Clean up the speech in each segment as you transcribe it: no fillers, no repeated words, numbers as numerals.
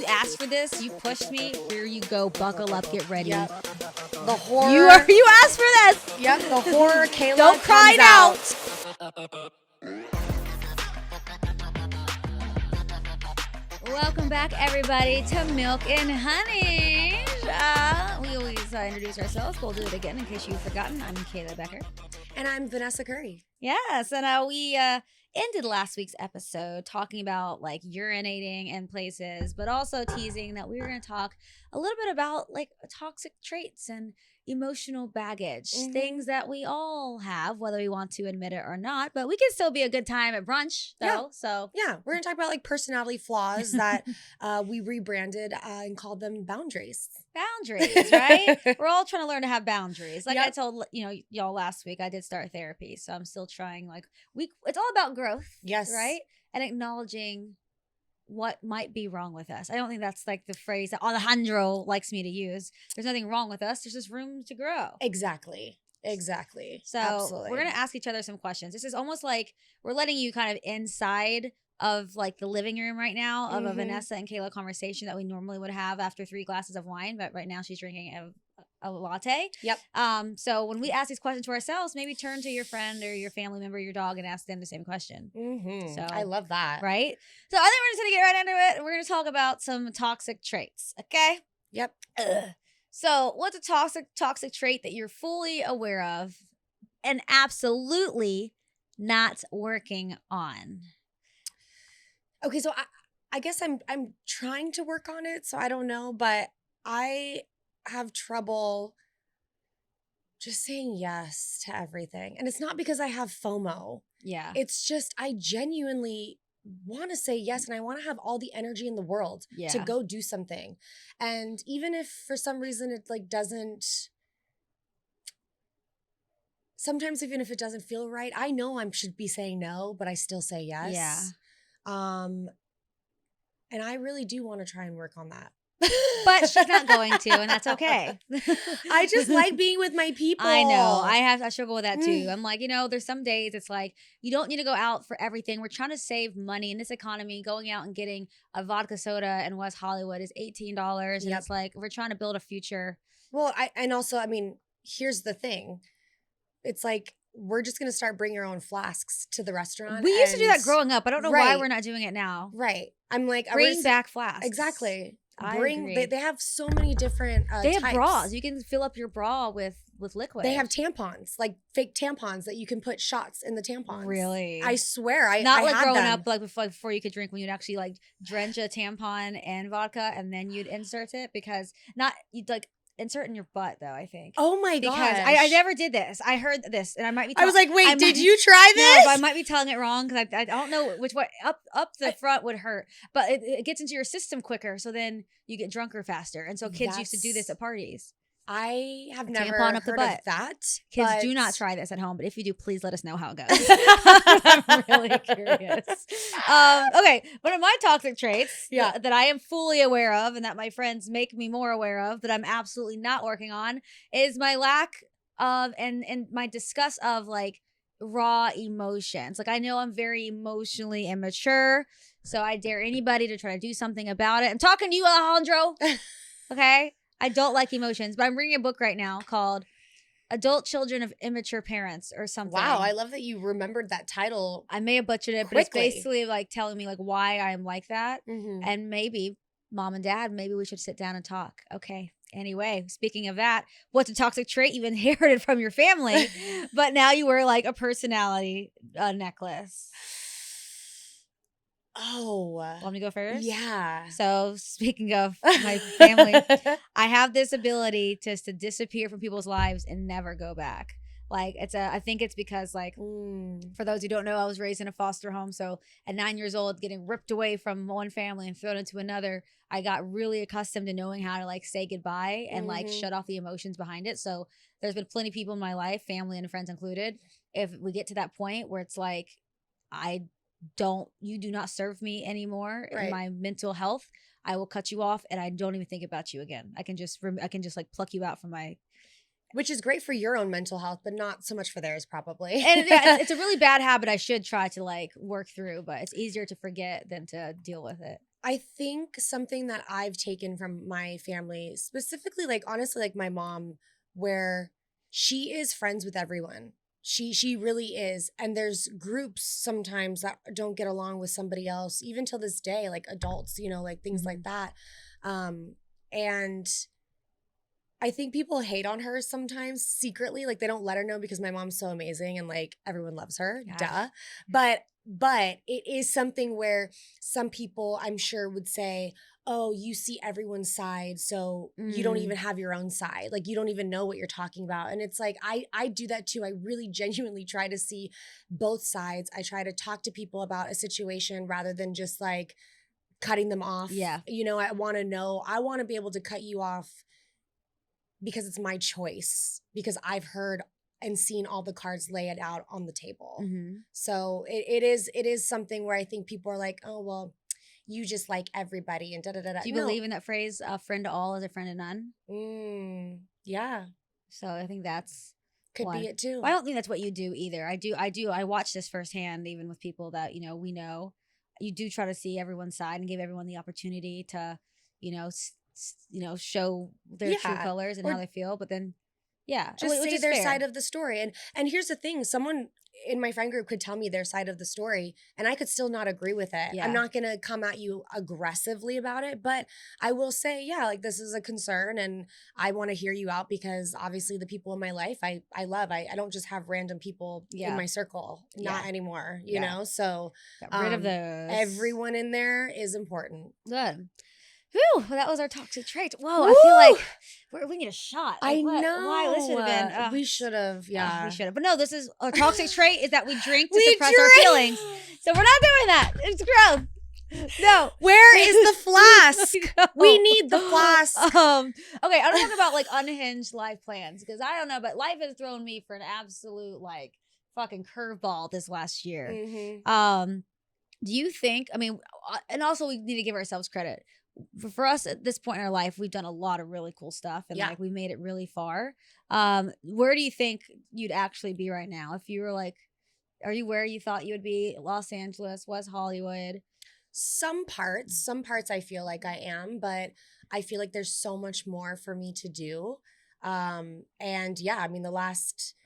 You asked for this. You pushed me. Here you go. Buckle up. Get ready. Yep. The horror. You asked for this. Yep. The horror. Kayla. Don't cry now. Welcome back, everybody, to Milk and Honey. We always introduce ourselves. We'll do it again in case you've forgotten. I'm Kayla Becker. And I'm Vanessa Curry. Yes, and we ended last week's episode talking about like urinating in places, but also teasing that we were going to talk a little bit about like toxic traits and emotional baggage, things that we all have, whether we want to admit it or not. But we can still be a good time at brunch, though. Yeah. So yeah, we're going to talk about like personality flaws that we rebranded and called them boundaries. Boundaries, right? We're all trying to learn to have boundaries. Like Yep. I told y'all last week, I did start therapy, so I'm still trying. Like it's all about growth, Yes. right? And acknowledging what might be wrong with us. I don't think that's like the phrase that Alejandro likes me to use. There's nothing wrong with us. There's just room to grow. Exactly. So absolutely. We're gonna ask each other some questions. This is almost like we're letting you kind of inside of like the living room right now of a Vanessa and Kayla conversation that we normally would have after 3 glasses of wine, but right now she's drinking a latte. Yep. So when we ask these questions to ourselves, maybe turn to your friend or your family member, your dog, and ask them the same question. Mm-hmm. So I love that. Right? So I think we're just gonna get right into it. We're gonna talk about some toxic traits. Okay. Yep. So what's a toxic trait that you're fully aware of and absolutely not working on? Okay, so I guess I'm trying to work on it, so I don't know, but I have trouble just saying yes to everything. And it's not because I have FOMO. Yeah. It's just I genuinely want to say yes, and I want to have all the energy in the world to go do something. And even if for some reason it like doesn't, sometimes even if it doesn't feel right, I know I should be saying no, but I still say yes. Yeah. And I really do want to try and work on that. But she's not going to, and that's okay. I just like being with my people. I know. I struggle with that too. I'm like, there's some days it's like you don't need to go out for everything. We're trying to save money in this economy. Going out and getting a vodka soda in West Hollywood is $18. And it's like we're trying to build a future. Well, here's the thing. It's like we're just going to start bringing our own flasks to the restaurant. We used to do that growing up. I don't know why we're not doing it now. Right. I'm like, bring back flasks. Exactly. I agree. They have so many different they have types. bras. You can fill up your bra with liquid. They have tampons, like fake tampons that you can put shots in the tampons. Really? I swear. Not like had growing them. up, like before you could drink, when you'd actually like drench a tampon in vodka and then you'd insert it, because you'd like insert in your butt though, I think. Oh my god! Because I never did this. I heard this, and I might be. I was like, wait, did you try this? No, but I might be telling it wrong because I don't know which way up the front would hurt, but it gets into your system quicker, so then you get drunker faster. And so kids used to do this at parties. I have never tampon up the heard butt. of that. Kids, do not try this at home, but if you do, please let us know how it goes. I'm really curious. Okay, one of my toxic traits that I am fully aware of and that my friends make me more aware of, but I'm absolutely not working on, is my lack of and my disgust of like raw emotions. Like I know I'm very emotionally immature, so I dare anybody to try to do something about it. I'm talking to you, Alejandro. Okay? I don't like emotions, but I'm reading a book right now called Adult Children of Immature Parents or something. Wow, I love that you remembered that title. I may have butchered it, but it's basically like telling me like why I'm like that. And maybe mom and dad, maybe we should sit down and talk. Okay. Anyway, speaking of that, what's a toxic trait you inherited from your family, but now you wear like a personality necklace? Oh. Want me to go first? Yeah. So speaking of my family, I have this ability to disappear from people's lives and never go back. Like I think it's because like, for those who don't know, I was raised in a foster home. So at 9 years old, getting ripped away from one family and thrown into another, I got really accustomed to knowing how to like say goodbye and like shut off the emotions behind it. So there's been plenty of people in my life, family and friends included. If we get to that point where it's like, you do not serve me anymore in my mental health, I will cut you off and I don't even think about you again. I can just like pluck you out from my Which is great for your own mental health, but not so much for theirs, probably. And it's a really bad habit I should try to like work through, but it's easier to forget than to deal with it. I think something that I've taken from my family, specifically, like, honestly, like my mom, where she is friends with everyone. She really is. And there's groups sometimes that don't get along with somebody else, even till this day, like adults, like things like that. And I think people hate on her sometimes secretly, like they don't let her know because my mom's so amazing and like everyone loves her. Gosh. Duh. But it is something where some people I'm sure would say, "Oh, you see everyone's side, so you don't even have your own side. Like you don't even know what you're talking about." And it's like I do that too. I really genuinely try to see both sides. I try to talk to people about a situation rather than just like cutting them off. Yeah. I want to know. I want to be able to cut you off because it's my choice, because I've heard and seen all the cards lay it out on the table. So it is something where I think people are like, oh, well, you just like everybody and da-da-da-da. Do you believe in that phrase, a friend to all is a friend to none? Yeah. So I think that's could one. be it too. Well, I don't think that's what you do either. I watch this firsthand, even with people that, we know. You do try to see everyone's side and give everyone the opportunity to, show their true colors and how they feel. But then, just say their side of the story. And here's the thing: someone in my friend group could tell me their side of the story, and I could still not agree with it. I'm not gonna come at you aggressively about it, but I will say, like this is a concern, and I want to hear you out because obviously the people in my life I love. I don't just have random people in my circle, not anymore. You know, so got rid of those. Everyone in there is important. Good. Whew, well, that was our toxic trait. Whoa, I feel like we need a shot. Like, I know. Why? This should have been. We should have. Yeah, we should have. But no, this is a toxic trait is that we drink to suppress our feelings. So we're not doing that. It's gross. No. Where is the flask? We need the flask. Okay, I don't talk about like unhinged life plans because I don't know, but life has thrown me for an absolute like fucking curveball this last year. Do you think? I mean, and also we need to give ourselves credit. For us at this point in our life, we've done a lot of really cool stuff and like we made it really far. Where do you think you'd actually be right now if you were like, are you where you thought you would be? Los Angeles, West Hollywood? Some parts I feel like I am, but I feel like there's so much more for me to do. And yeah, I mean the last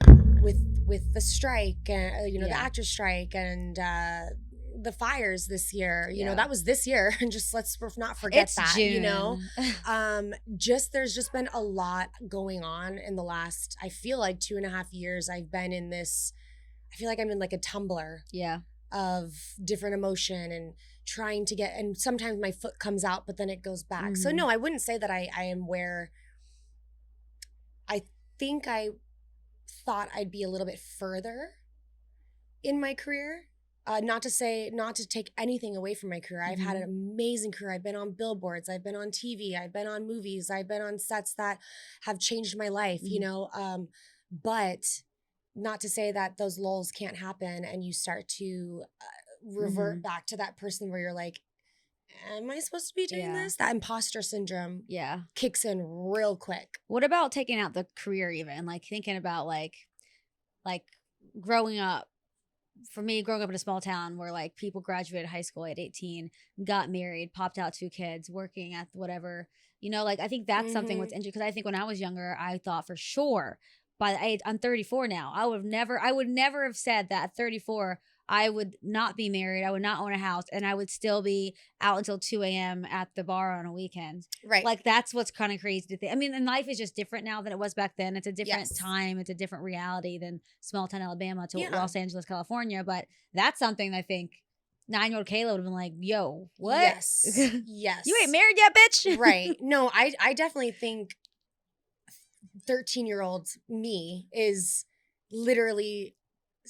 with the strike and the actors strike and the fires this year, that was this year, and just let's not forget it's that, June. There's just been a lot going on in the last, I feel like 2.5 years. I've been in this, I feel like I'm in like a tumbler of different emotion and trying to get, and sometimes my foot comes out, but then it goes back. So no, I wouldn't say that I am where I think I thought I'd be a little bit further in my career. Not to take anything away from my career. I've had an amazing career. I've been on billboards. I've been on TV. I've been on movies. I've been on sets that have changed my life, but not to say that those lulls can't happen and you start to revert back to that person where you're like, am I supposed to be doing this? That imposter syndrome kicks in real quick. What about taking out the career even? Like thinking about like growing up. For me, growing up in a small town where like people graduated high school at 18, got married, popped out 2 kids, working at whatever, like I think that's something what's interesting because I think when I was younger, I thought for sure by the age, I'm 34 now. I would never have said that at 34, I would not be married. I would not own a house and I would still be out until 2 a.m. at the bar on a weekend. Right. Like that's what's kind of crazy to think. I mean, and life is just different now than it was back then. It's a different time. It's a different reality than small town Alabama to Los Angeles, California. But that's something I think 9-year-old Kayla would have been like, yo, what? Yes. Yes. You ain't married yet, bitch. Right. No, I definitely think 13-year-old me is literally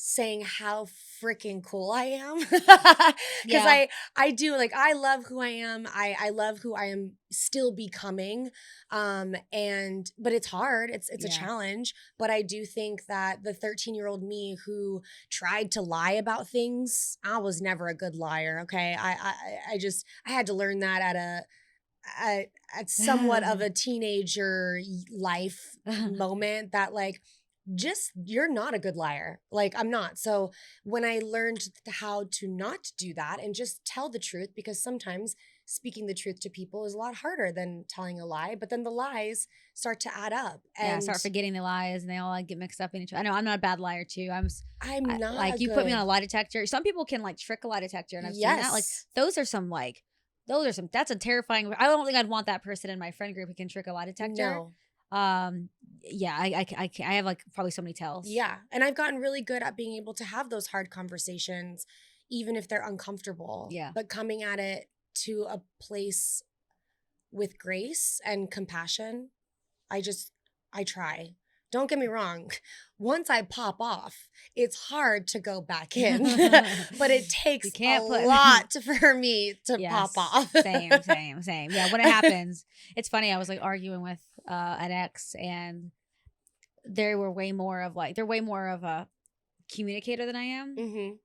saying how freaking cool I am because I do, like, I love who I am. I love who I am still becoming. But it's hard. It's a challenge, but I do think that the 13-year-old me who tried to lie about things, I was never a good liar. Okay. I had to learn that at somewhat of a teenager life moment that like, just you're not a good liar. Like I'm not. So when I learned how to not do that and just tell the truth, because sometimes speaking the truth to people is a lot harder than telling a lie, but then the lies start to add up. And start forgetting the lies, and they all get mixed up in each other. I know I'm not a bad liar too. I'm not like, you put me on a lie detector. Some people can like trick a lie detector, and I've seen that. Like that's a terrifying. I don't think I'd want that person in my friend group who can trick a lie detector. No. Yeah, I have like probably so many tells. Yeah, and I've gotten really good at being able to have those hard conversations, even if they're uncomfortable. Yeah. But coming at it to a place with grace and compassion, I try. Don't get me wrong. Once I pop off, it's hard to go back in, but it takes a lot for me to pop off. Same. Yeah, when it happens, it's funny. I was like arguing with an ex, and they're way more of a communicator than I am. Mm-hmm.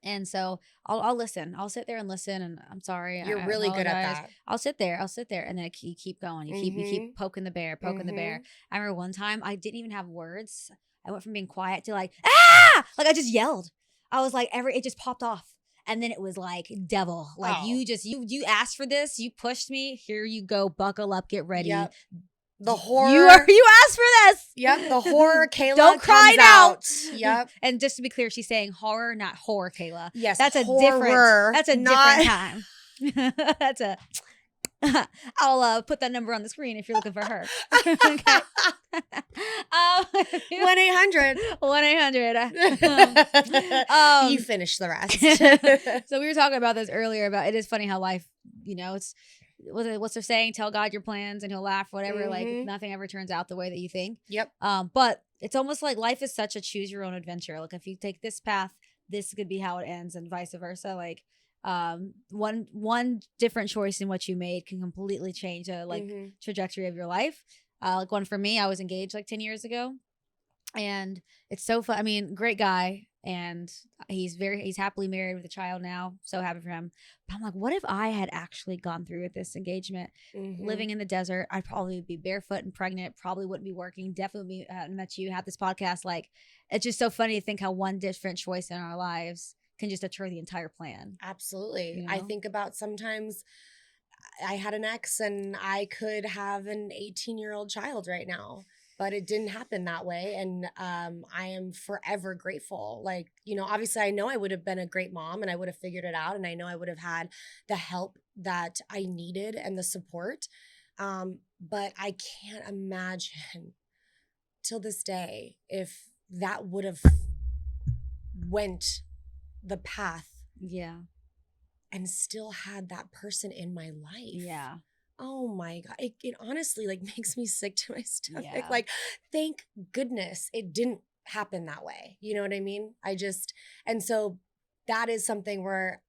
And so I'll listen. I'll sit there and listen. And I'm sorry. You're really good at that. I'll sit there. And then you keep going. You keep poking the bear. I remember one time I didn't even have words. I went from being quiet to like, ah! Like I just yelled. I was like, it just popped off. And then it was like, devil, like you asked for this. You pushed me. Here you go. Buckle up. Get ready. Yep. The horror. You asked for this. Yep. The horror, Kayla. Don't cry now. Yep. And just to be clear, she's saying horror, not horror, Kayla. Yes. That's a horror, different time. That's a. I'll put that number on the screen if you're looking for her. Okay. 1-800. 1-800. You finish the rest. So we were talking about this earlier about it is funny how life, it's what's their saying? Tell God your plans and he'll laugh, whatever. Like nothing ever turns out the way that you think. Yep. But it's almost like life is such a choose your own adventure. Like if you take this path, this could be how it ends, and vice versa. Like one different choice in what you made can completely change the trajectory of your life. Like one for me, I was engaged like 10 years ago, and it's so fun. I mean, great guy, and he's happily married with a child now. So happy for him. But I'm like, what if I had actually gone through with this engagement, living in the desert? I'd probably be barefoot and pregnant. Probably wouldn't be working. Definitely met you, had this podcast. Like, it's just so funny to think how one different choice in our lives can just deter the entire plan. Absolutely. I think about sometimes I had an ex and I could have an 18-year-old child right now, but it didn't happen that way. And I am forever grateful. Like, obviously I know I would have been a great mom and I would have figured it out. And I know I would have had the help that I needed and the support. But I can't imagine till this day if that would have went the path. Yeah. And still had that person in my life. Yeah. Oh my God. It honestly makes me sick to my stomach. Yeah. Like, thank goodness it didn't happen that way. You know what I mean? And so that is something where,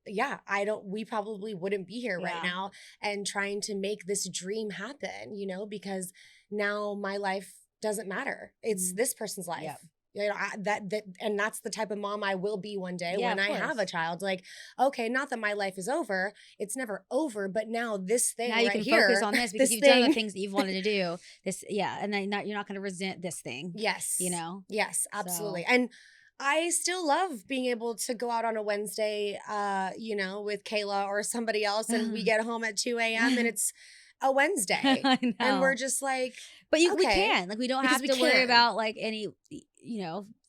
we probably wouldn't be here right now and trying to make this dream happen, because now my life doesn't matter. It's this person's life. Yep. And that's the type of mom I will be one day when I have a child. Like, okay, not that my life is over. It's never over, but now this thing you can focus on this because you've done the things that you've wanted to do. And then you're not going to resent this thing. Yes. Yes, absolutely. So. And I still love being able to go out on a Wednesday, with Kayla or somebody else, and we get home at 2 a.m. and it's a Wednesday. I know. And we're just like, but we can. Like, we don't have to worry about like any,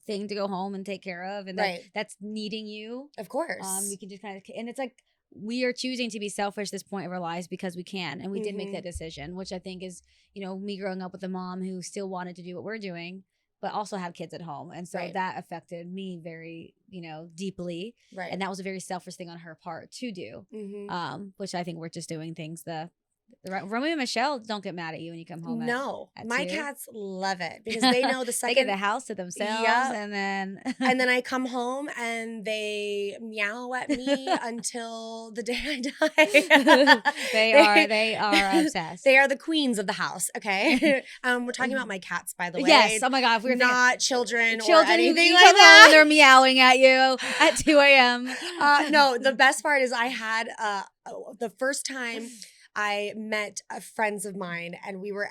thing to go home and take care of, and that's needing you. Of course. We can just kind of, and it's like we are choosing to be selfish at this point of our lives because we can, and we did make that decision, which I think is, me growing up with a mom who still wanted to do what we're doing, but also had kids at home, and so that affected me very, deeply. Right. And that was a very selfish thing on her part to do, which I think we're just doing things Romeo and Michelle don't get mad at you when you come home. No, at my 2. cats love it because they know the second they get the house to themselves, and then I come home and they meow at me until the day I die. they are obsessed. They are the queens of the house. Okay, we're talking about my cats, by the way. Yes. Oh my God, we're not children or anything like that. When they're meowing at you at 2 a.m. No, the best part is I had the first time I met friends of mine, and we were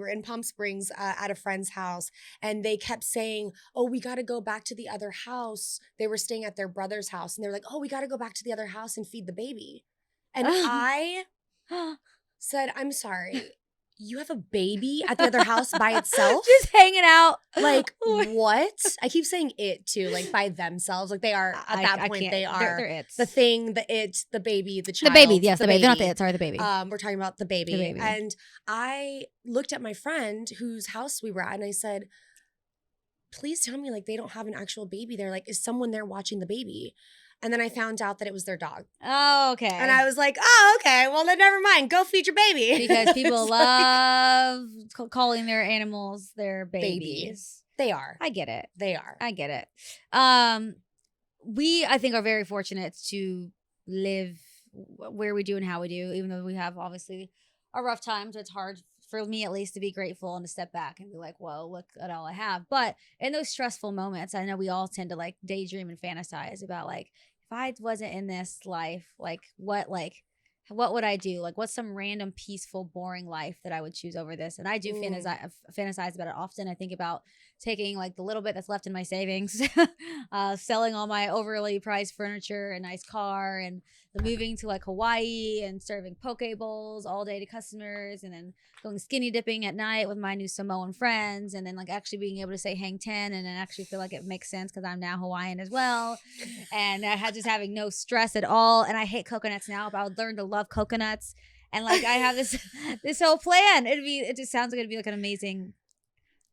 in Palm Springs at a friend's house, and they kept saying, "Oh, we got to go back to the other house." They were staying at their brother's house, and they're like, "Oh, we got to go back to the other house and feed the baby." And I said, I'm sorry. You have a baby at the other house by itself? Just hanging out. Like, what? I keep saying it too, like by themselves. Like they are, at that point, they are they're it's. the thing, the it, the baby, the child. The baby, yes, the baby. They're not the it, sorry, the baby. We're talking about the baby. And I looked at my friend whose house we were at and I said, please tell me like they don't have an actual baby there. Like, is someone there watching the baby? And then I found out that it was their dog. Oh, okay. And I was like, oh, okay. Well, then never mind. Go feed your baby. Because people love calling their animals their babies. They are. I get it. They are. I get it. We, I think, are very fortunate to live where we do and how we do, even though we have obviously our rough times. It's hard for me, at least, to be grateful and to step back and be like, well, look at all I have. But in those stressful moments, I know we all tend to like daydream and fantasize about like, if I wasn't in this life, like what would I do? Like, what's some random, peaceful, boring life that I would choose over this? And I do fantasize about it often. I think about taking like the little bit that's left in my savings, selling all my overly priced furniture and nice car, and moving to like Hawaii and serving poke bowls all day to customers, and then going skinny dipping at night with my new Samoan friends, and then like actually being able to say hang 10 and then actually feel like it makes sense because I'm now Hawaiian as well. And I had just having no stress at all. And I hate coconuts now, but I would learn to love coconuts. And like I have this whole plan. It just sounds like it'd be like an amazing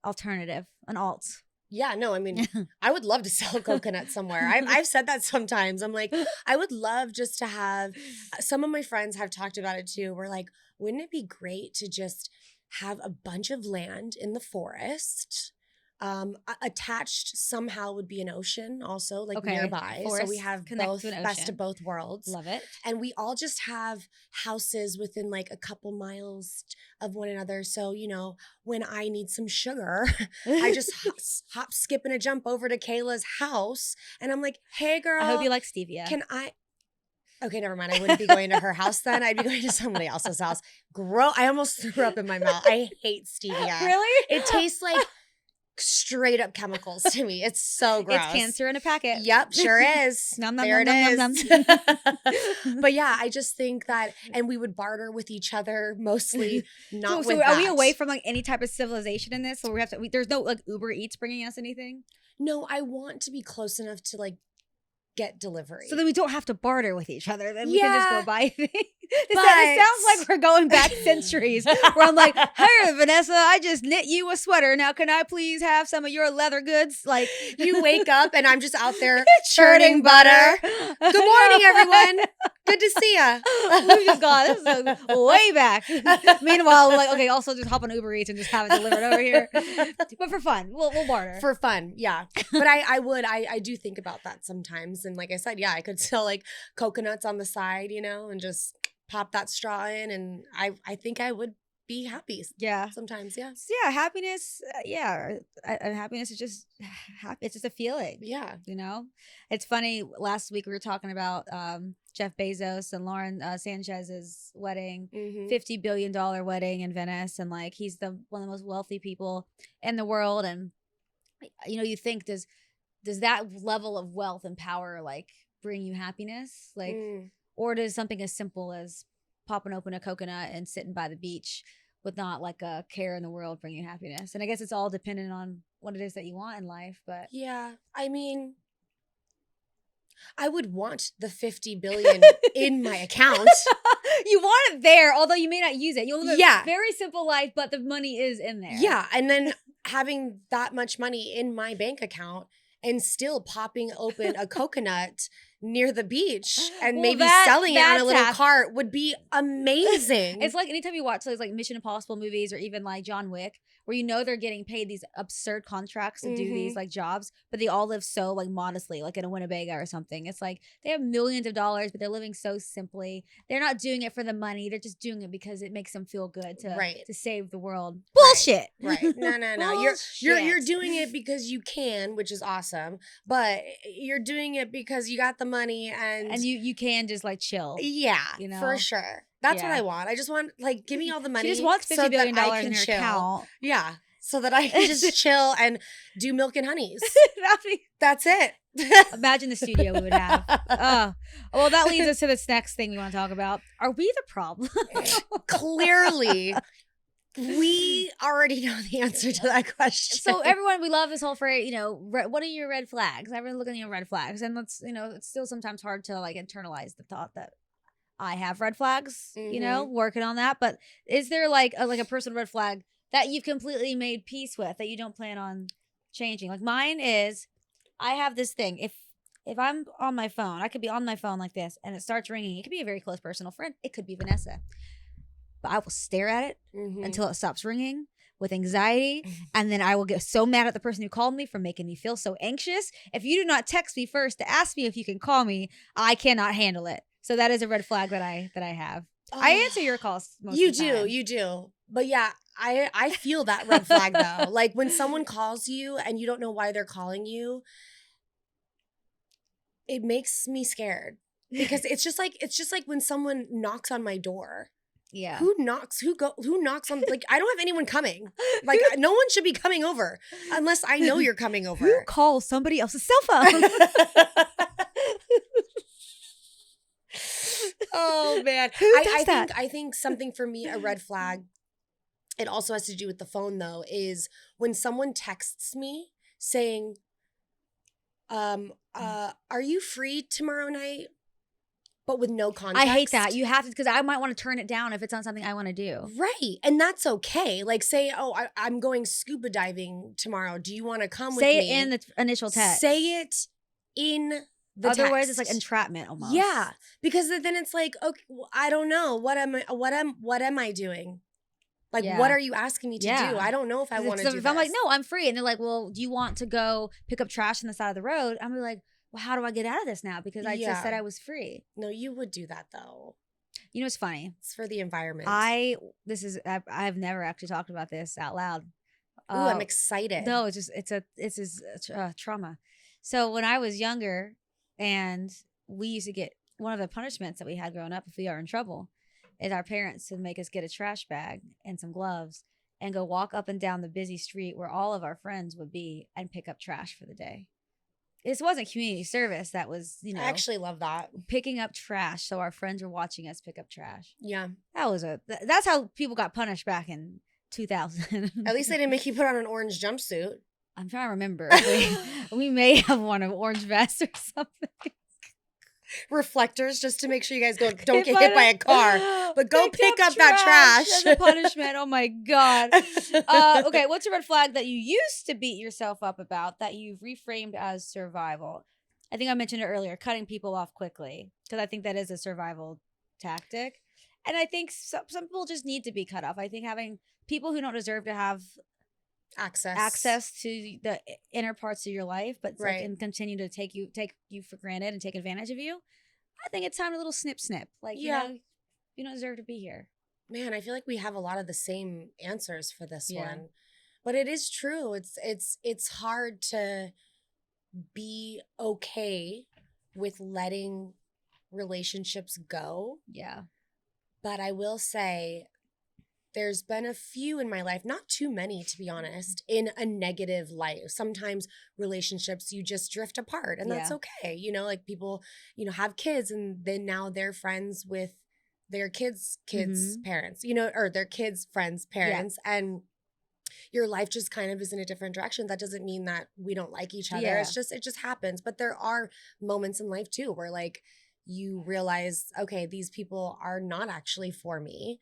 alternative, an alt. Yeah, no, I mean, I would love to sell coconuts somewhere. I've said that sometimes. I'm like, I would love just to have, some of my friends have talked about it too. We're like, wouldn't it be great to just have a bunch of land in the forest? Attached somehow would be an ocean also, like nearby. Forest, so we have both, best of both worlds. Love it. And we all just have houses within like a couple miles of one another. So, you know, when I need some sugar, I just hop, skip, and a jump over to Kayla's house. And I'm like, hey, girl. I hope you like stevia. Can I? Okay, never mind. I wouldn't be going to her house then. I'd be going to somebody else's house. I almost threw up in my mouth. I hate stevia. Really? It tastes like straight up chemicals to me. It's so gross. It's cancer in a packet. Yep, sure is. Nom, nom, there nom, it nom, is. nom, nom. But yeah, I just think that, and we would barter with each other mostly. Not so with are we away from like any type of civilization in this? Or we have to? There's no like Uber Eats bringing us anything. No, I want to be close enough to like get delivery. So then we don't have to barter with each other. Then we can just go buy things. It sounds like we're going back centuries where I'm like, hey, Vanessa, I just knit you a sweater. Now, can I please have some of your leather goods? Like you wake up and I'm just out there churning butter. Good morning, everyone. Good to see ya. We just got this is way back. Meanwhile, like, okay, also just hop on Uber Eats and just have it delivered over here. But for fun, we'll barter. For fun, yeah. But I do think about that sometimes. And like I said, yeah, I could sell like coconuts on the side, you know, and just pop that straw in, and I think I would be happy. Yeah, sometimes, yeah. So yeah, happiness. Happiness is just happy. It's just a feeling. Yeah, you know. It's funny. Last week we were talking about Jeff Bezos and Lauren Sanchez's wedding, $50 billion wedding in Venice, and like he's one of the most wealthy people in the world, and you know, you think does that level of wealth and power like bring you happiness, like? Or does something as simple as popping open a coconut and sitting by the beach with not like a care in the world bring you happiness? And I guess it's all dependent on what it is that you want in life. But yeah, I mean, I would want the 50 billion in my account. You want it there, although you may not use it. You'll live a very simple life, but the money is in there. Yeah, and then having that much money in my bank account and still popping open a coconut near the beach and maybe selling it on a little cart would be amazing. It's like anytime you watch those like Mission Impossible movies or even like John Wick, where you know they're getting paid these absurd contracts to do these like jobs, but they all live so like modestly, like in a Winnebago or something. It's like they have millions of dollars, but they're living so simply. They're not doing it for the money. They're just doing it because it makes them feel good to save the world. Bullshit. Right. No. You're doing it because you can, which is awesome, but you're doing it because you got the money and you can just like chill. Yeah, you know, for sure. That's what I want. I just want, like, give me all the money. She just wants $50 billion in her account. Yeah. so that I can just chill and do milk and honeys. That's it. Imagine the studio we would have. Well, that leads us to this next thing we want to talk about. Are we the problem? Clearly, we already know the answer to that question. So everyone, we love this whole phrase, what are your red flags? Everyone looking at your red flags. And it's still sometimes hard to like internalize the thought that I have red flags, working on that. But is there like a personal red flag that you've completely made peace with that you don't plan on changing? Like mine is, I have this thing. If I'm on my phone, I could be on my phone like this and it starts ringing. It could be a very close personal friend. It could be Vanessa. But I will stare at it until it stops ringing with anxiety. And then I will get so mad at the person who called me for making me feel so anxious. If you do not text me first to ask me if you can call me, I cannot handle it. So that is a red flag that I have. I answer your calls most of the time. You do. But yeah, I feel that red flag though. Like when someone calls you and you don't know why they're calling you, it makes me scared. Because it's just like when someone knocks on my door. Yeah. Who knocks on, like, I don't have anyone coming. Like, no one should be coming over unless I know you're coming over. Who calls somebody else's cell phone? Oh man. Who does that? I think something for me, a red flag, it also has to do with the phone though, is when someone texts me saying, are you free tomorrow night? But with no context. I hate that. You have to, because I might want to turn it down if it's not something I want to do. Right. And that's okay. Like say, I'm going scuba diving tomorrow. Do you want to come with me? Say it in the initial text. Say it in the text. Otherwise, it's like entrapment almost. Yeah. Because then it's like, okay, well, I don't know. What am I doing? Like, what are you asking me to do? I don't know if I want to do this. If I'm like, no, I'm free. And they're like, well, do you want to go pick up trash on the side of the road? I'm like, well, how do I get out of this now? Because I just said I was free. No, you would do that though. You know, it's funny. It's for the environment. I've never actually talked about this out loud. Ooh, I'm excited. No, it's a trauma. So when I was younger, and we used to get, one of the punishments that we had growing up if we are in trouble is our parents would make us get a trash bag and some gloves and go walk up and down the busy street where all of our friends would be and pick up trash for the day. This wasn't community service. That was, I actually love that. Picking up trash. So our friends were watching us pick up trash. Yeah. That's how people got punished back in 2000. At least they didn't make you put on an orange jumpsuit. I'm trying to remember. We may have worn an orange vest or something. Reflectors just to make sure you guys don't get hit by a car. But go pick up that trash. As a punishment. Oh my God. Okay, what's a red flag that you used to beat yourself up about that you've reframed as survival? I think I mentioned it earlier, cutting people off quickly, because I think that is a survival tactic. And I think some people just need to be cut off. I think having people who don't deserve to have access to the inner parts of your life, but and continue to take you for granted and take advantage of you. I think it's time to little snip. Like, you don't deserve to be here. Man, I feel like we have a lot of the same answers for this one, but it is true. It's hard to be okay with letting relationships go. Yeah. But I will say, there's been a few in my life, not too many, to be honest, in a negative light. Sometimes relationships, you just drift apart, and that's okay. Like people, have kids, and then now they're friends with their kids' parents, or their kids' friends' parents. Yeah. And your life just kind of is in a different direction. That doesn't mean that we don't like each other. Yeah. It just happens. But there are moments in life too, where like you realize, okay, these people are not actually for me.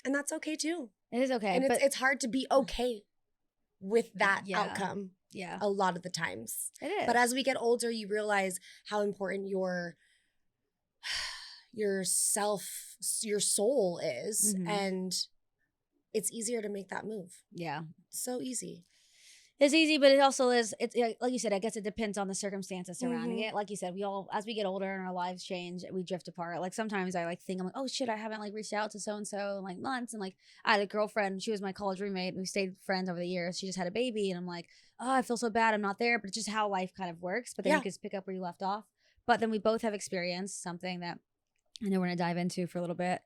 And that's okay too. It is okay. And it's hard to be okay with that outcome. Yeah. A lot of the times. It is. But as we get older, you realize how important your soul is. Mm-hmm. And it's easier to make that move. Yeah. So easy. It's easy, but it also is, it's like you said, I guess it depends on the circumstances surrounding it. Like you said, as we get older and our lives change, we drift apart. Like sometimes I think, I'm like, oh shit, I haven't like reached out to so-and-so in like months. And like I had a girlfriend, she was my college roommate, and we stayed friends over the years. She just had a baby, and I'm like, oh, I feel so bad I'm not there. But it's just how life kind of works. But then you can pick up where you left off. But then we both have experienced something that I know we're going to dive into for a little bit.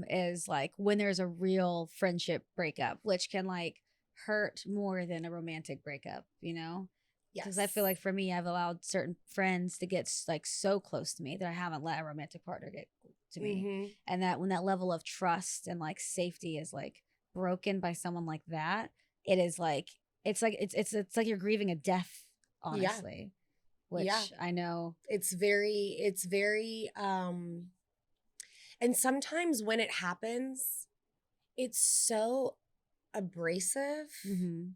is like when there's a real friendship breakup, which can like hurt more than a romantic breakup, you know? Because I feel Yes. like for me, I've allowed certain friends to get like so close to me that I haven't let a romantic partner get to me. Mhm. And that when that level of trust and like safety is like broken by someone like that, it is like it's like you're grieving a death, Yeah. honestly. Yeah. Which I know. It's very and sometimes when it happens, it's so abrasive. Mhm.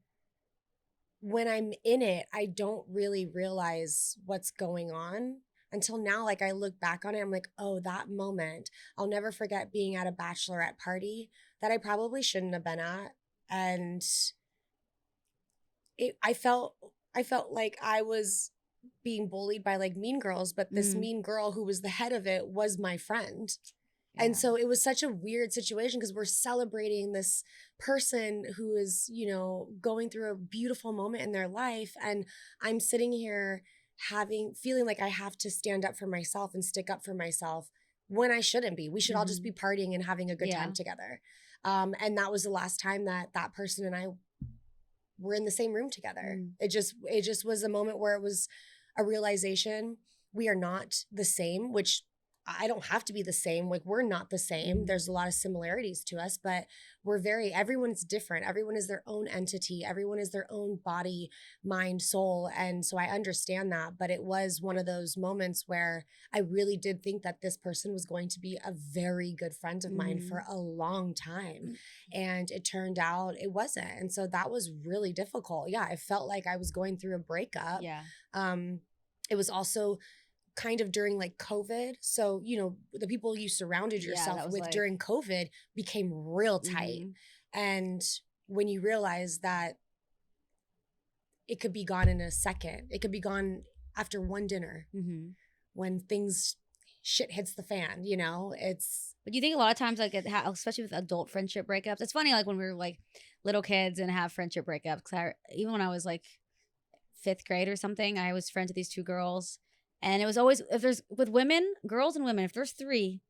When I'm in it, I don't really realize what's going on until now. Like, I look back on it, I'm like, oh, that moment. I'll never forget being at a bachelorette party that I probably shouldn't have been at. And I felt like I was being bullied by like mean girls, but this Mm, mean girl who was the head of it was my friend. And yeah. so it was such a weird situation because we're celebrating this person who is, going through a beautiful moment in their life. And I'm sitting here feeling like I have to stand up for myself and stick up for myself when I shouldn't be. We should all just be Mhm. partying and having a good Yeah. time together. And that was the last time that person and I were in the same room together. Mm. It just was a moment where it was a realization we are not the same, which I don't have to be the same. Like, we're not the same. Mhm. There's a lot of similarities to us, but everyone's different. Everyone is their own entity. Everyone is their own body, mind, soul. And so I understand that. But it was one of those moments where I really did think that this person was going to be a very good friend of mine for Mhm. a long time. And it turned out it wasn't. And so that was really difficult. Yeah, I felt like I was going through a breakup. Yeah. Um, it was also kind of during like COVID. So, the people you surrounded Yeah, yourself that was with like during COVID became real tight. mhm. And when you realize that it could be gone in a second, it could be gone after one dinner Mhm. when shit hits the fan, it's. But you think a lot of times, like, especially with adult friendship breakups, it's funny, like, when we were, like, little kids and have friendship breakups. Cause even when I was, like, fifth grade or something, I was friends with these two girls. And it was always, if there's, with women, girls and women, if there's three,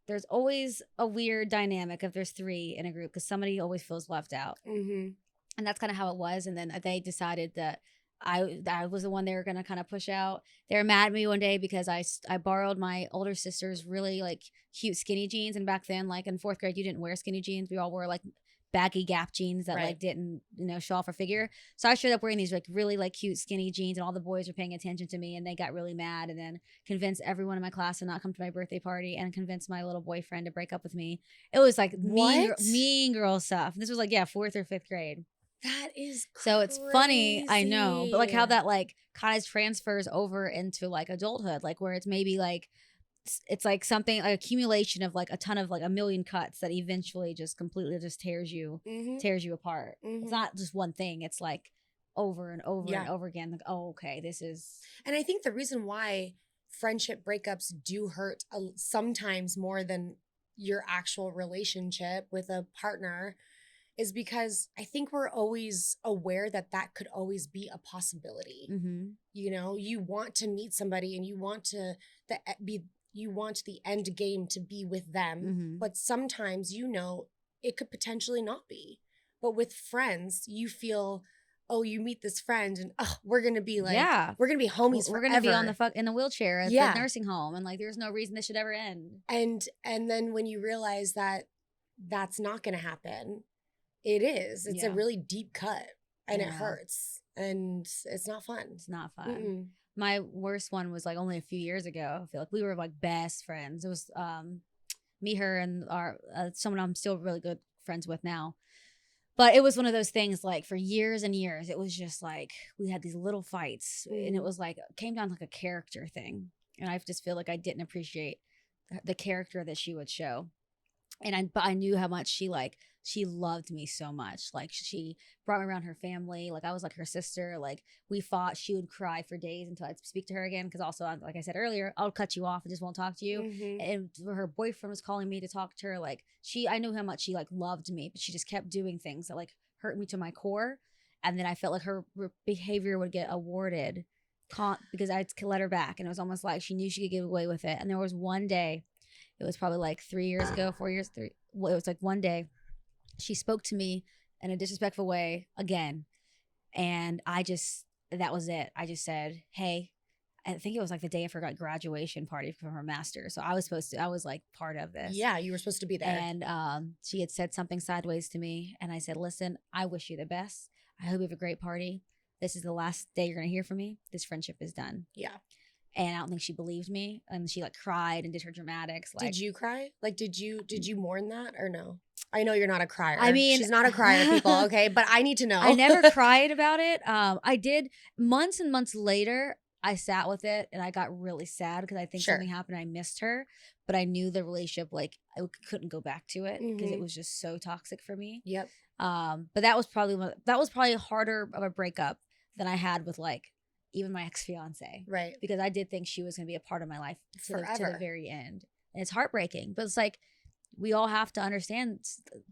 there's always a weird dynamic if there's three in a group because somebody always feels left out. Mm-hmm. And that's kind of how it was. And then they decided that I was the one they were going to kind of push out. They were mad at me one day because I borrowed my older sister's really like cute skinny jeans. And back then, like in fourth grade, you didn't wear skinny jeans. We all wore like baggy Gap jeans that Right. like didn't show off her figure. So I showed up wearing these like really like cute skinny jeans, and all the boys were paying attention to me, and they got really mad. And then convinced everyone in my class to not come to my birthday party, and convinced my little boyfriend to break up with me. It was like What? mean girl stuff. This was like fourth or fifth grade. That is So it's funny, I know, but like how crazy. that like kind of transfers over into like adulthood, like where it's maybe like it's like something like accumulation of like a ton of like a million cuts that eventually just completely just Mm-hmm. tears you apart. It's Mm-hmm. not just one thing, it's like over and over and Yeah. over again, like, oh, okay, this is And I think the reason why friendship breakups do hurt sometimes more than your actual relationship with a partner is because I think we're always aware that that could always be a possibility. mm-hmm. You want to meet somebody and you want the end game to be with them, Mm-hmm. but sometimes it could potentially not be. But with friends, you feel, oh, you meet this friend and we're gonna be like, Yeah. we're gonna be homies We're forever. gonna be on in the wheelchair at Yeah. the nursing home, and like there's no reason this should ever end. And then when you realize that that's not gonna happen, it's Yeah. a really deep cut and it Yeah. hurts and it's not fun. It's not fun. Mm-mm. My worst one was like only a few years ago. I feel like we were like best friends. It was me, her, and our someone I'm still really good friends with now. But it was one of those things like for years and years, it was just like we had these little fights, and it was like came down like a character thing. And I just feel like I didn't appreciate the character that she would show. And but I knew how much she loved me so much. Like she brought me around her family. Like I was like her sister. Like we fought. She would cry for days until I'd speak to her again. Because also, like I said earlier, I'll cut you off and just won't talk to you. Mm-hmm. And her boyfriend was calling me to talk to her. Like I knew how much she like loved me, but she just kept doing things that like hurt me to my core. And then I felt like her behavior would get awarded because I'd let her back. And it was almost like she knew she could get away with it. And there was one day It was probably like 3 years ago, 4 years, well, it was like one day she spoke to me in a disrespectful way again. And that was it. I just said, hey, I think it was like the day of her graduation party from her master's. So I was like part of this. Yeah, you were supposed to be there. And she had said something sideways to me. And I said, listen, I wish you the best. I hope you have a great party. This is the last day you're going to hear from me. This friendship is done. Yeah. And I don't think she believed me. And she like cried and did her dramatics. Like, did you cry? Like, did you mourn that or no? I know you're not a crier. I mean, she's not a crier, people. Okay, but I need to know. I never cried about it. I did months and months later. I sat with it and I got really sad because I think something happened. I missed her, but I knew the relationship, like I couldn't go back to it because it was just so toxic for me. Yep. But that was probably harder of a breakup than I had with like even my ex-fiance. Right. Because I did think she was going to be a part of my life to the very end. And it's heartbreaking, but it's like, we all have to understand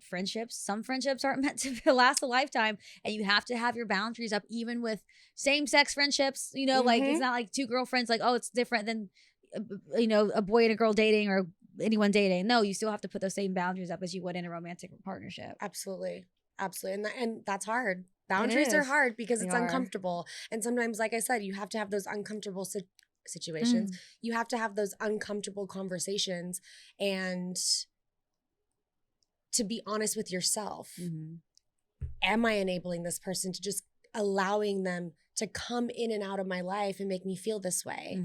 friendships. Some friendships aren't meant to last a lifetime, and you have to have your boundaries up, even with same-sex friendships. You know, like it's not like two girlfriends. Like, oh, it's different than a boy and a girl dating or anyone dating. No, you still have to put those same boundaries up as you would in a romantic partnership. Absolutely, and that's hard. Boundaries are hard because it's uncomfortable, and sometimes, like I said, you have to have those uncomfortable situations. You have to have those uncomfortable conversations, and to be honest with yourself. Am I enabling this person to just allowing them to come in and out of my life and make me feel this way?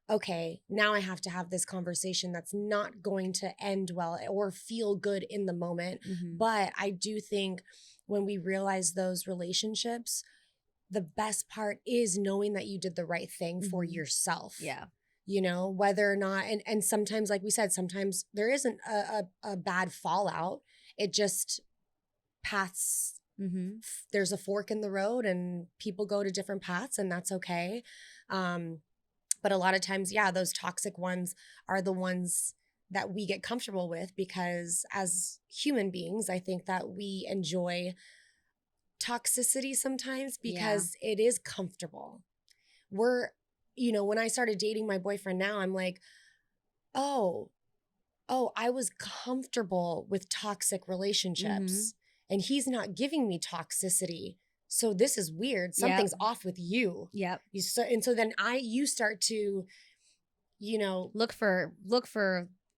Okay, now I have to have this conversation that's not going to end well or feel good in the moment. But I do think when we realize those relationships, the best part is knowing that you did the right thing for yourself. Yeah. You know, whether or not, and sometimes, like we said, sometimes there isn't a bad fallout. It just paths, there's a fork in the road and people go to different paths, and that's okay. But a lot of times, those toxic ones are the ones that we get comfortable with because as human beings, I think that we enjoy toxicity sometimes because it is comfortable. When I started dating my boyfriend now, I'm like, oh, I was comfortable with toxic relationships and he's not giving me toxicity. So this is weird. Something's off with you. Yep. So then you start to, look for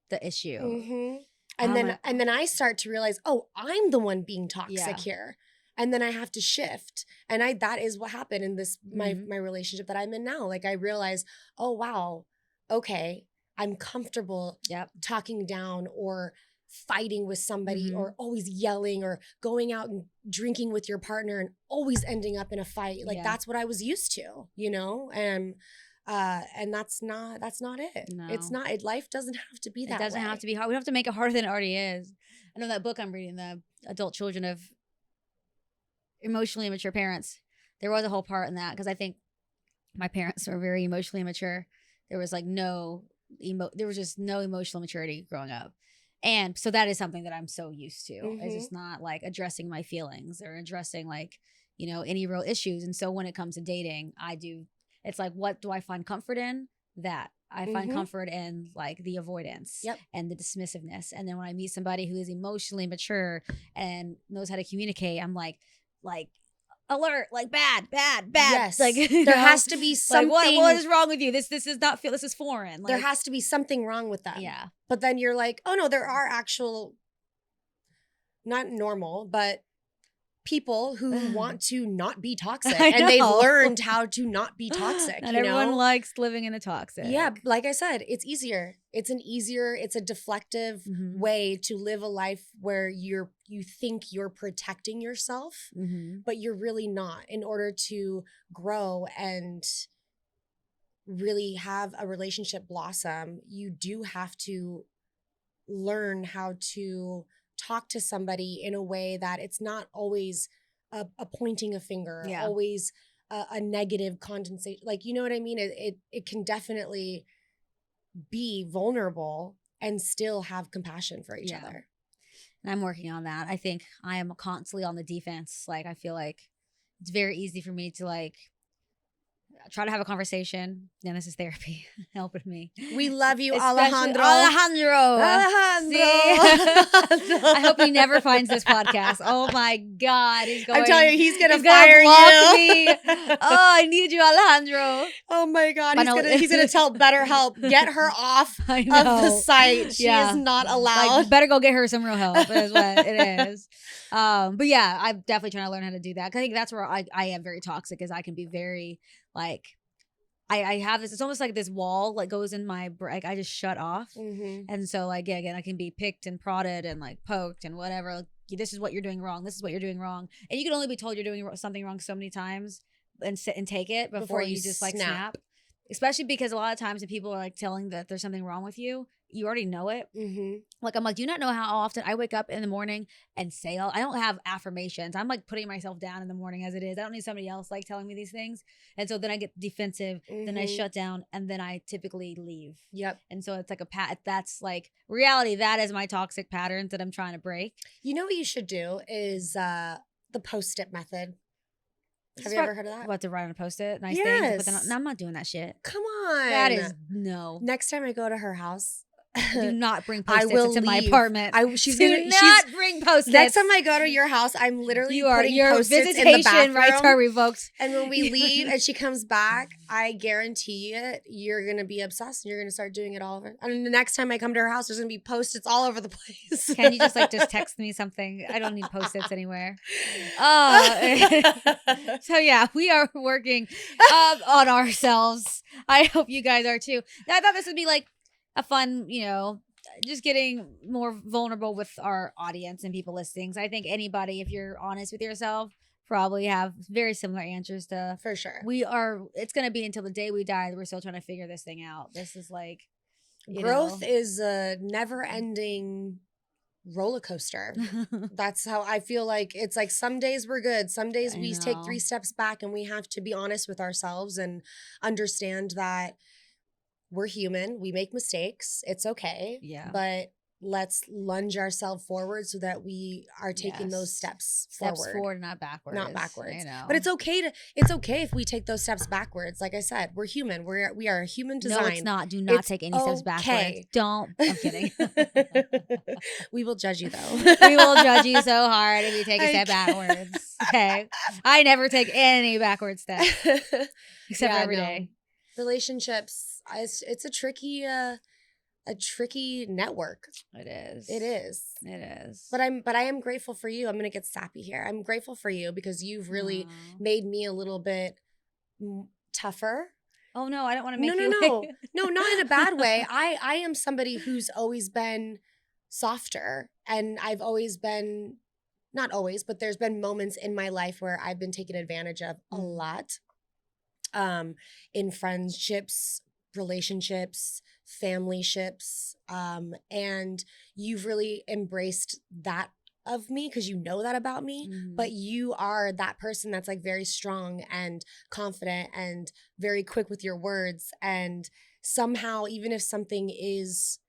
the issue. And then I start to realize, oh, I'm the one being toxic here. And then I have to shift. And that is what happened in this, my relationship that I'm in now. Like I realized, oh, wow, okay, I'm comfortable talking down or fighting with somebody or always yelling or going out and drinking with your partner and always ending up in a fight. Like that's what I was used to, and that's not it. No. It's not. Life doesn't have to be that way. It doesn't have to be hard. We don't have to make it harder than it already is. I know that book I'm reading, The Adult Children of Emotionally Immature Parents. There was a whole part in that because I think my parents were very emotionally immature. There was like there was just no emotional maturity growing up. And so that is something that I'm so used to. It's just not like addressing my feelings or addressing like, any real issues. And so when it comes to dating, it's like, what do I find comfort in? That I find comfort in like the avoidance and the dismissiveness. And then when I meet somebody who is emotionally mature and knows how to communicate, I'm like alert, like bad. Yes. Like there has to be something. Like, what is wrong with you? This is not feel. This is foreign. Like, there has to be something wrong with them. Yeah. But then you're like, oh no, there are actual, not normal, but people who want to not be toxic and they've learned how to not be toxic. Not everyone likes living in a toxic. Yeah, like I said, it's easier. It's a deflective way to live a life where you think you're protecting yourself, but you're really not. In order to grow and really have a relationship blossom, you do have to learn how to talk to somebody in a way that it's not always a pointing a finger, always a negative condensation. Like, you know what I mean? It can definitely be vulnerable and still have compassion for each other. And I'm working on that. I think I am constantly on the defense. Like, I feel like it's very easy for me to like try to have a conversation. And this is therapy helping me. We love you, Especially Alejandro. Alejandro. See? I hope he never finds this podcast. Oh my God. I'm telling you, he's going to fire block me. Oh, I need you, Alejandro. Oh my God. He's gonna tell BetterHelp, get her off of the site. She is not allowed. Like, better go get her some real help is what it is. But yeah, I'm definitely trying to learn how to do that. 'Cause I think that's where I am very toxic, is I can be very like, I have this, it's almost like this wall like goes in my, like I just shut off. And so like, yeah, again, I can be picked and prodded and like poked and whatever. Like, this is what you're doing wrong. This is what you're doing wrong. And you can only be told you're doing something wrong so many times and sit and take it before you just like snap. Especially because a lot of times if people are like telling that there's something wrong with you, you already know it. Like, I'm like, do you not know how often I wake up in the morning and say, I don't have affirmations. I'm like putting myself down in the morning as it is. I don't need somebody else like telling me these things. And so then I get defensive, then I shut down, and then I typically leave. And so it's like that's like reality. That is my toxic patterns that I'm trying to break. You know what you should do is the Post-it method. Have you ever heard of that? What, to write on a Post-it? Nice things? But then, no, I'm not doing that shit. Come on. That is, no. Next time I go to her house, do not bring Post-its into my apartment. She's bring Post-its. Next time I go to your house, I'm literally putting Post-its in the bathroom. Rights are revoked. And when we leave and she comes back, I guarantee it, you're going to be obsessed and you're going to start doing it all over. And the next time I come to her house, there's going to be Post-its all over the place. Can you just text me something? I don't need Post-its anywhere. Oh. So yeah, we are working on ourselves. I hope you guys are too. I thought this would be like a fun, just getting more vulnerable with our audience and people listening. I think anybody, if you're honest with yourself, probably have very similar answers to. For sure. It's going to be until the day we die that we're still trying to figure this thing out. This is like. Growth is a never ending roller coaster. That's how I feel. Like it's like some days we're good. Some days we take 3 steps back, and we have to be honest with ourselves and understand that we're human. We make mistakes. It's okay. Yeah. But let's lunge ourselves forward so that we are taking those steps forward, not backwards. Not backwards. But it's okay if we take those steps backwards. Like I said, we're human. We are a human design. No, it's not. Do not take any steps backwards. Don't. I'm kidding. We will judge you though. We will judge you so hard if you take a step backwards. Okay. I never take any backward steps except for every day. Relationships, it's a tricky network. It is. It is. It is. But I am grateful for you. I'm going to get sappy here. I'm grateful for you because you've really made me a little bit tougher. Oh no, I don't want to make No, not in a bad way. I am somebody who's always been softer, and I've always been, not always, but there's been moments in my life where I've been taken advantage of a lot. In friendships, relationships, family ships, and you've really embraced that of me because you know that about me, but you are that person that's like very strong and confident and very quick with your words, and somehow even if something is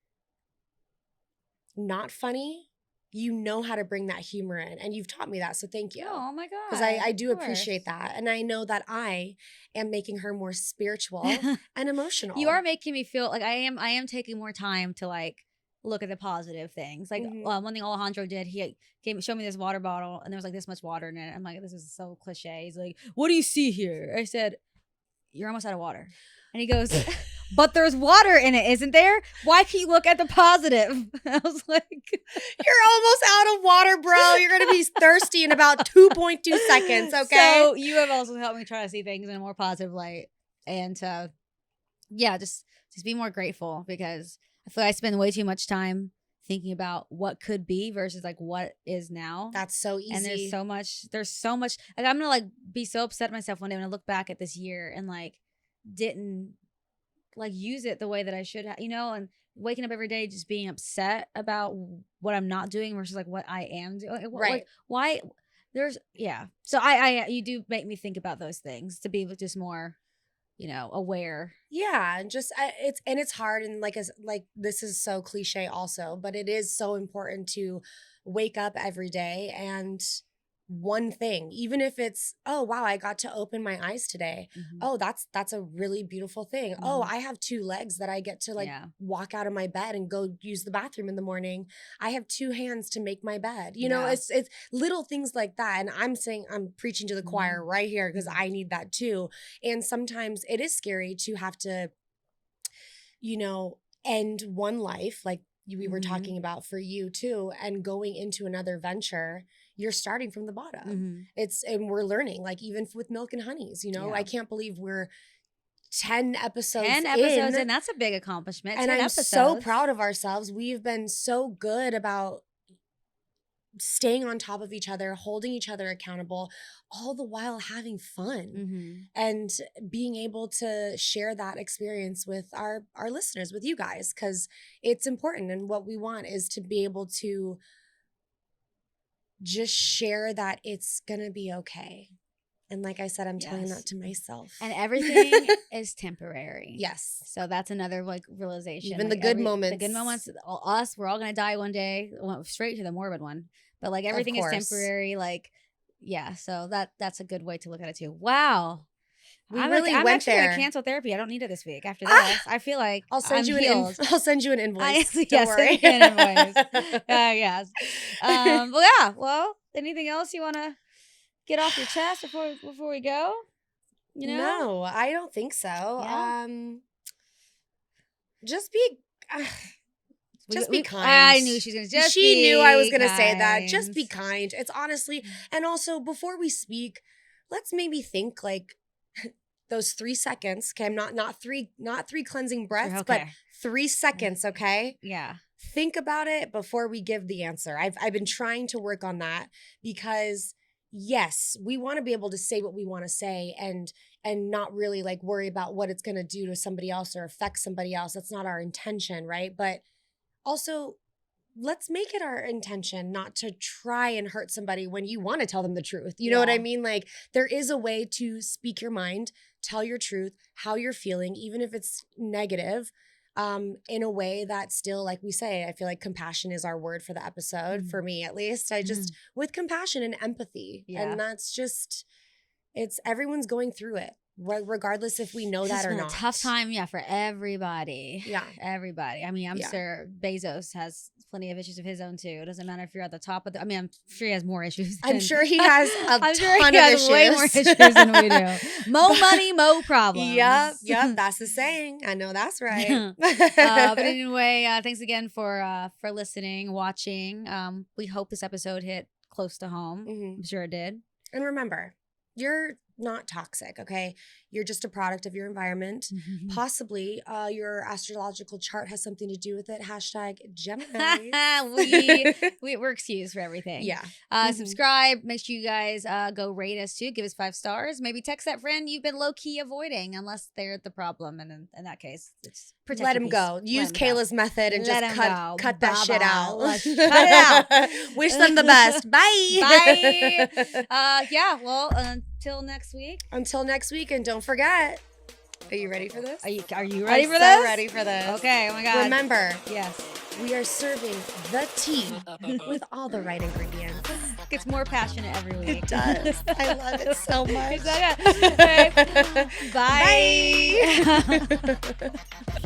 not funny, you know how to bring that humor in, and you've taught me that. So thank you. Oh my God. Because I do appreciate that. And I know that I am making her more spiritual and emotional. You are making me feel like I am taking more time to like look at the positive things. Like one thing Alejandro did, he showed me this water bottle and there was like this much water in it. I'm like, this is so cliche. He's like, what do you see here? I said, you're almost out of water. And he goes, but there's water in it, isn't there? Why can't you look at the positive? I was like, you're almost out of water, bro. You're going to be thirsty in about 2.2 seconds, okay? So you have also helped me try to see things in a more positive light and just be more grateful, because I feel like I spend way too much time thinking about what could be versus like what is now. That's so easy. And there's so much. Like I'm going to like be so upset at myself one day when I look back at this year and like didn't like use it the way that I should have, and waking up every day just being upset about what I'm not doing versus like what I am doing. Right. Like, why so I you do make me think about those things to be just more aware. Yeah, and just it's hard, and like this is so cliche also, but it is so important to wake up every day and one thing, even if it's, oh wow, I got to open my eyes today. Oh, that's a really beautiful thing. Oh, I have 2 legs that I get to like walk out of my bed and go use the bathroom in the morning. I have 2 hands to make my bed. You know, it's little things like that. And I'm saying, I'm preaching to the choir right here because I need that too. And sometimes it is scary to have to, you know, end one life like we were talking about for you too, and going into another venture. You're starting from the bottom. And we're learning, like even with Milk and Honeys, you know, I can't believe we're 10 episodes in. And that's a big accomplishment. And I'm so proud of ourselves. We've been so good about staying on top of each other, holding each other accountable, all the while having fun and being able to share that experience with our listeners, with you guys, because it's important. And what we want is to be able to just share that it's gonna be okay. And like I said, I'm telling that to myself. And everything is temporary. Yes. So that's another like realization. Even like the good moments. The good moments, us, we're all gonna die one day. Went straight to the morbid one. But like everything is temporary. Like, yeah. So that's a good way to look at it too. Wow. I'm went there. Gonna cancel therapy. I don't need it this week. After this, I feel like I'll send you an invoice. Don't worry. Send me an invoice. Yes. Well, anything else you want to get off your chest before we go? You know? No, I don't think so. Yeah. Just be kind. I knew she was gonna. She knew I was gonna say that. Just be kind. It's honestly, and also before we speak, let's maybe think like those 3 seconds. Okay, I'm not three cleansing breaths, but 3 seconds. Okay. Yeah. Think about it before we give the answer. I've been trying to work on that because yes, we want to be able to say what we want to say and not really like worry about what it's going to do to somebody else or affect somebody else. That's not our intention, right? But also, let's make it our intention not to try and hurt somebody when you want to tell them the truth. You know what I mean? Like there is a way to speak your mind, tell your truth, how you're feeling, even if it's negative, in a way that still, like we say, I feel like compassion is our word for the episode, for me at least. I just, with compassion and empathy. Yeah. And that's just, everyone's going through it. Regardless if we know that or not. It's a tough time, for everybody. Yeah. Everybody. I mean, I'm sure Bezos has plenty of issues of his own too. It doesn't matter if you're at the top of I'm sure he has more issues. I'm sure he has ton of issues. Way more issues than we do. More money, more problems. Yep. That's the saying. I know that's right. But anyway, thanks again for listening, watching. We hope this episode hit close to home. I'm sure it did. And remember, you're not toxic, okay? You're just a product of your environment. Possibly your astrological chart has something to do with it. #Gemini. We're excused for everything. Yeah. Subscribe. Make sure you guys go rate us too. Give us 5 stars. Maybe text that friend you've been low-key avoiding unless they're the problem. And in that case, it's protect let them go. Use Kayla's method and just cut that shit out. Cut it out. Wish them the best. Bye. Bye. Well, until next week. Until next week, and don't forget. Are you ready for this? Are you ready for this? I'm so ready for this. Okay. Oh my God. Remember. Yes. We are serving the tea with all the right ingredients. Gets more passionate every week. It does. I love it so much. Okay. Bye. Bye.